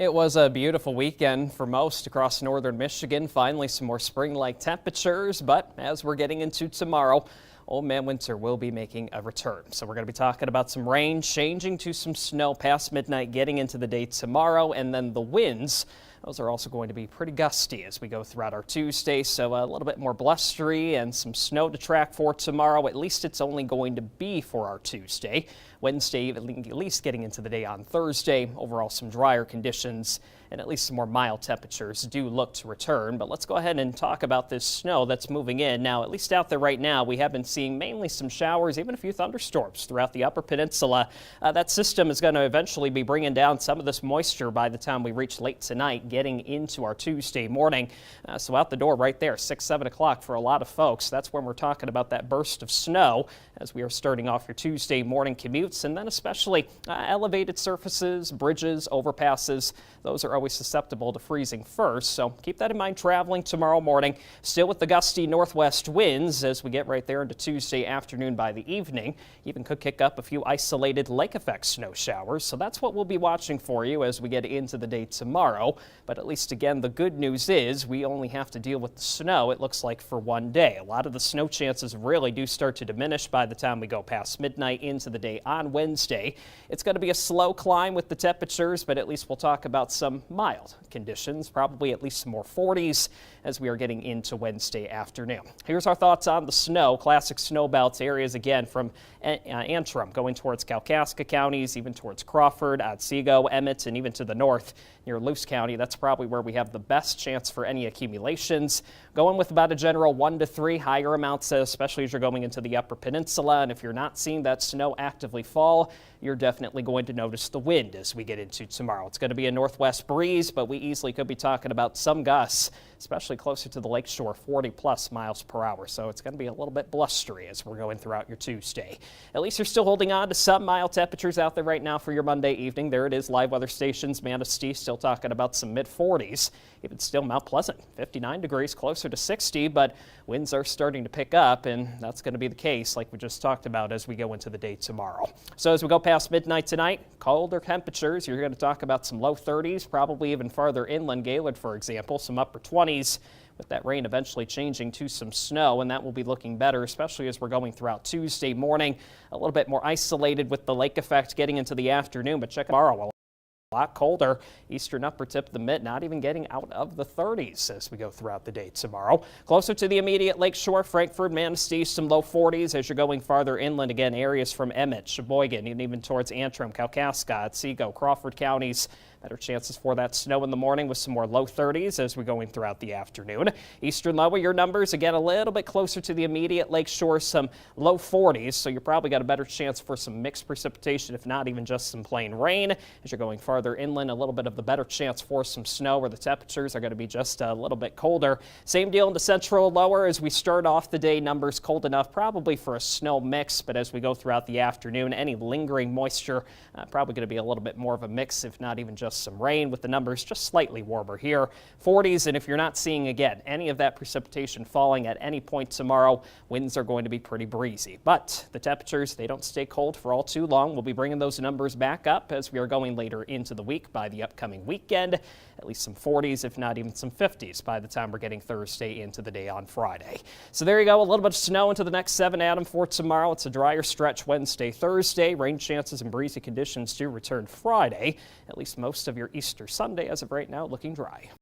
It was a beautiful weekend for most across northern Michigan. Finally, some more spring-like temperatures, but as we're getting into tomorrow, Old Man Winter will be making a return. So we're going to be talking about some rain changing to some snow past midnight, getting into the day tomorrow, and then the winds. Those are also going to be pretty gusty as we go throughout our Tuesday, so a little bit more blustery and some snow to track for tomorrow. At least it's only going to be for our Tuesday. Wednesday, at least getting into the day on Thursday. Overall, some drier conditions and at least some more mild temperatures do look to return. But let's go ahead and talk about this snow that's moving in. Now, at least out there right now, we have been seeing mainly some showers, even a few thunderstorms throughout the upper peninsula. That system is going to eventually be bringing down some of this moisture by the time we reach late tonight, getting into our Tuesday morning. So out the door right there, 6, 7 o'clock for a lot of folks. That's when we're talking about that burst of snow as we are starting off your Tuesday morning commutes, and then especially elevated surfaces, bridges, overpasses. Those are always susceptible to freezing first, so keep that in mind traveling tomorrow morning. Still with the gusty northwest winds as we get right there into Tuesday afternoon by the evening. Even could kick up a few isolated lake effect snow showers, so that's what we'll be watching for you as we get into the day tomorrow. But at least again, the good news is we only have to deal with the snow, it looks like, for one day. A lot of the snow chances really do start to diminish by the time we go past midnight into the day on Wednesday. It's going to be a slow climb with the temperatures, but at least we'll talk about some mild conditions, probably at least some more 40s as we are getting into Wednesday afternoon. Here's our thoughts on the snow. Classic snow belts areas again from Antrim going towards Kalkaska counties, even towards Crawford, Otsego, Emmett, and even to the north near Luce County. That's probably where we have the best chance for any accumulations. Going with about a general 1 to 3 higher amounts, especially as you're going into the upper peninsula. And if you're not seeing that snow actively fall, you're definitely going to notice the wind as we get into tomorrow. It's going to be a northwest breeze, but we easily could be talking about some gusts, especially closer to the lakeshore, 40+ miles per hour. So it's going to be a little bit blustery as we're going throughout your Tuesday. At least you're still holding on to some mild temperatures out there right now for your Monday evening. There it is, live weather stations. Manistee still talking about some mid-40s. Even still Mount Pleasant, 59 degrees, closer to 60, but winds are starting to pick up, and that's going to be the case like we just talked about as we go into the day tomorrow. So as we go past midnight tonight, colder temperatures. You're going to talk about some low 30s, probably even farther inland, Gaylord, for example, some upper 20s. With that rain eventually changing to some snow, and that will be looking better, especially as we're going throughout Tuesday morning. A little bit more isolated with the lake effect getting into the afternoon, but check tomorrow. A lot colder. Eastern upper tip of the mid, not even getting out of the 30s as we go throughout the day tomorrow. Closer to the immediate lakeshore, Frankfort, Manistee, some low 40s as you're going farther inland. Again, areas from Emmett, Sheboygan, and even towards Antrim, Kalkaska, Otsego, Crawford counties. Better chances for that snow in the morning with some more low 30s as we're going throughout the afternoon. Eastern lower, your numbers again a little bit closer to the immediate lakeshore, some low 40s, so you probably got a better chance for some mixed precipitation, if not even just some plain rain. As you're going farther inland, a little bit of the better chance for some snow where the temperatures are going to be just a little bit colder. Same deal in the central lower as we start off the day, numbers cold enough probably for a snow mix, but as we go throughout the afternoon, any lingering moisture probably going to be a little bit more of a mix, if not even just some rain, with the numbers just slightly warmer here, 40s. And if you're not seeing again any of that precipitation falling at any point tomorrow, winds are going to be pretty breezy. But the temperatures, they don't stay cold for all too long. We'll be bringing those numbers back up as we are going later into the week by the upcoming weekend. At least some 40s, if not even some 50s by the time we're getting Thursday into the day on Friday. So there you go, a little bit of snow into the next 7, Adam, for tomorrow. It's a drier stretch Wednesday, Thursday. Rain chances and breezy conditions do return Friday. At least most of your Easter Sunday as of right now looking dry.